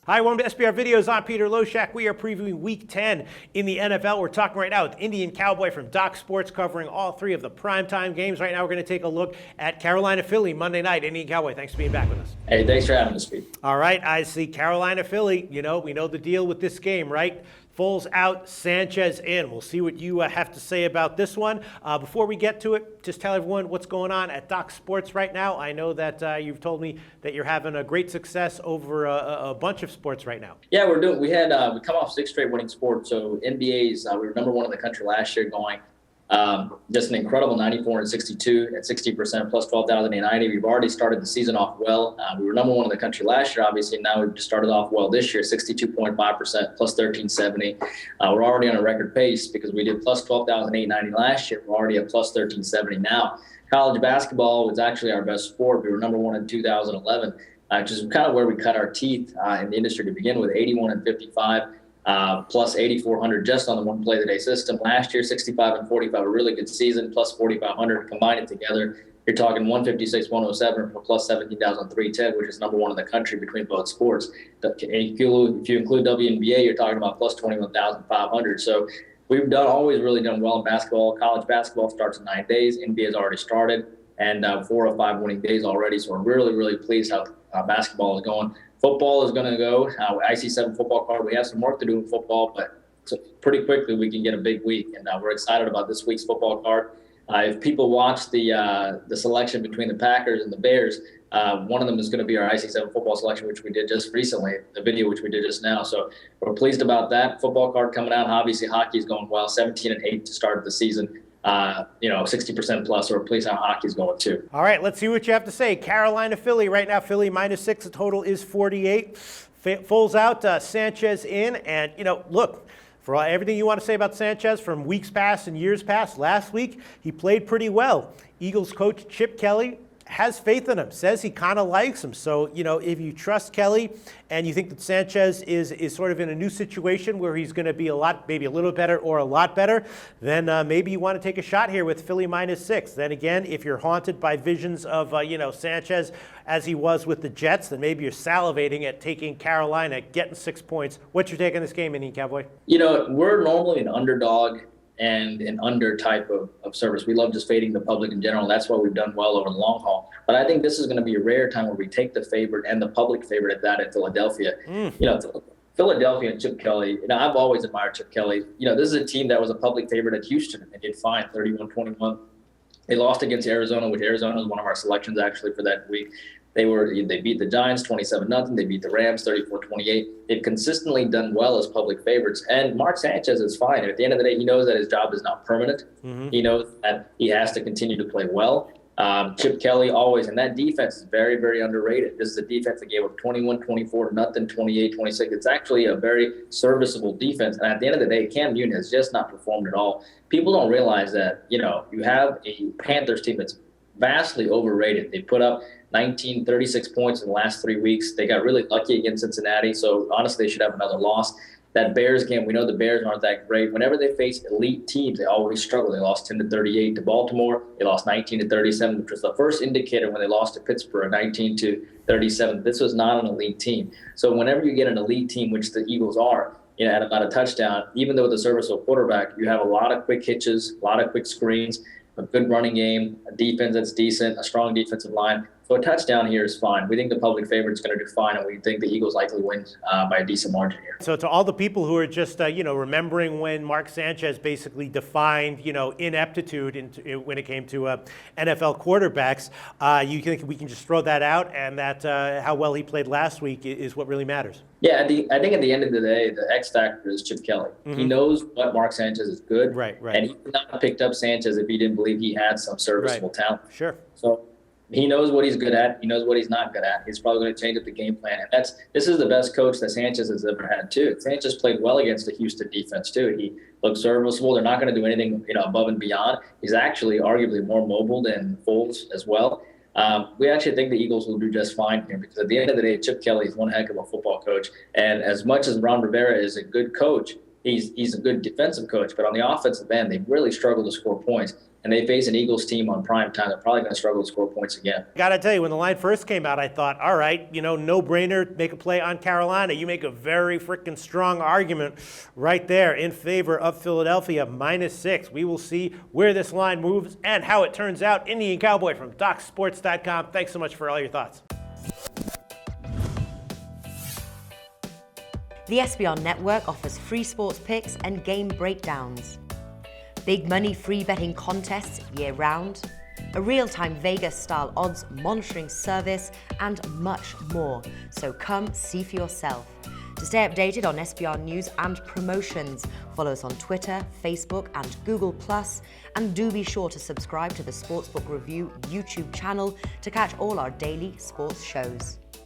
Hi, welcome to SBR Videos. I'm Peter Loshak. We are previewing Week 10 in the NFL. We're talking right now with Indian Cowboy from Doc Sports, covering all three of the primetime games. Right now, we're going to take a look at Carolina-Philly Monday night. Indian Cowboy, thanks for being back with us. Hey, thanks for having us, Pete. All right, I see Carolina-Philly. You know, we know the deal with this game, right? Foles out, Sanchez in. We'll see what you have to say about this one. Before we get to it, just tell everyone what's going on at Doc Sports right now. I know that you've told me that you're having a great success over a bunch of sports right now. Yeah, we're doing. We come off 6 straight winning sports. So NBA's, we were number one in the country last year, going just an incredible 94-62 at 60% plus 12,890. We've already started the season off well. We were number one in the country last year, obviously. Now we've just started off well this year, 62.5% plus 1370. We're already on a record pace because we did plus 12,890 last year. We're already at plus 1370 now. College basketball was actually our best sport. We were number one in 2011, which is kind of where we cut our teeth in the industry to begin with, 81-55. Plus 8,400 just on the one play of the day system. Last year, 65-45, a really good season, plus 4,500. Combine it together, you're talking 156-107 for plus 17,310, which is number one in the country between both sports. If you include WNBA, you're talking about plus 21,500. So we've always really done well in basketball. College basketball starts in 9 days. NBA has already started, and 4 of 5 winning days already. So we're really, really pleased how basketball is going. Football is going to go. IC7 football card. We have some work to do in football, but pretty quickly we can get a big week, and we're excited about this week's football card. If people watch the selection between the Packers and the Bears, one of them is going to be our IC7 football selection, which we did just recently, the video which we did just now. So we're pleased about that. Football card coming out. Obviously, hockey is going well. 17-8 to start the season. 60% plus, or please how hockey's going too. All right, let's see what you have to say. Carolina-Philly right now. Philly -6. The total is 48. Foles out, Sanchez in, and look. For everything you want to say about Sanchez from weeks past and years past, last week he played pretty well. Eagles coach Chip Kelly has faith in him, says he kind of likes him. So, if you trust Kelly and you think that Sanchez is sort of in a new situation where he's going to be maybe a little better or a lot better, then maybe you want to take a shot here with Philly -6. Then again, if you're haunted by visions of, Sanchez as he was with the Jets, then maybe you're salivating at taking Carolina, getting 6 points. What's your take on this game, Indian Cowboy? We're normally an underdog and an under type of service. We love just fading the public in general. That's why we've done well over the long haul. But I think this is going to be a rare time where we take the favorite and the public favorite at that in Philadelphia. Philadelphia and Chip Kelly, I've always admired Chip Kelly. This is a team that was a public favorite at Houston and did fine, 31-21. They lost against Arizona, which Arizona was one of our selections actually for that week. They beat the Giants 27-0. They beat the Rams 34-28. They've consistently done well as public favorites. And Mark Sanchez is fine. At the end of the day, he knows that his job is not permanent. Mm-hmm. He knows that he has to continue to play well. Chip Kelly always, and that defense is very, very underrated. This is a defense that gave up 21-24, nothing 28-26. It's actually a very serviceable defense. And at the end of the day, Cam Newton has just not performed at all. People don't realize that, you have a Panthers team that's vastly overrated. They put up 36 points in the last 3 weeks. They got really lucky against Cincinnati, so honestly, they should have another loss. That Bears game, we know the Bears aren't that great. Whenever they face elite teams, they always struggle. They lost 10-38 to Baltimore. They lost 19-37, which was the first indicator when they lost to Pittsburgh, 19-37. This was not an elite team. So whenever you get an elite team, which the Eagles are, at about a touchdown, even though with a serviceable quarterback, you have a lot of quick hitches, a lot of quick screens, a good running game, a defense that's decent, a strong defensive line. So a touchdown here is fine. We think the public favorite is going to do fine, and we think the Eagles likely win by a decent margin here. So to all the people who are just, remembering when Mark Sanchez basically defined, ineptitude when it came to NFL quarterbacks, you think we can just throw that out, and that how well he played last week is what really matters? Yeah, I think at the end of the day, the X factor is Chip Kelly. Mm-hmm. He knows what Mark Sanchez is good, right. And he would not have picked up Sanchez if he didn't believe he had some serviceable talent. Sure. So he knows what he's good at. He knows what he's not good at. He's probably going to change up the game plan. And this is the best coach that Sanchez has ever had, too. Sanchez played well against the Houston defense, too. He looked serviceable. They're not going to do anything, above and beyond. He's actually arguably more mobile than Foles as well. We actually think the Eagles will do just fine here because at the end of the day, Chip Kelly is one heck of a football coach. And as much as Ron Rivera is a good coach, he's a good defensive coach. But on the offensive end, they really struggle to score points. and they face an Eagles team on prime time, they're probably going to struggle to score points again. Gotta tell you, when the line first came out, I thought, all right, no brainer, make a play on Carolina. You make a very freaking strong argument right there in favor of Philadelphia, -6. We will see where this line moves and how it turns out. Indian Cowboy from DocSports.com. Thanks so much for all your thoughts. The SBR Network offers free sports picks and game breakdowns, big money free betting contests year-round, a real-time Vegas-style odds monitoring service, and much more. So come see for yourself. To stay updated on SBR news and promotions, follow us on Twitter, Facebook, and Google+, and do be sure to subscribe to the Sportsbook Review YouTube channel to catch all our daily sports shows.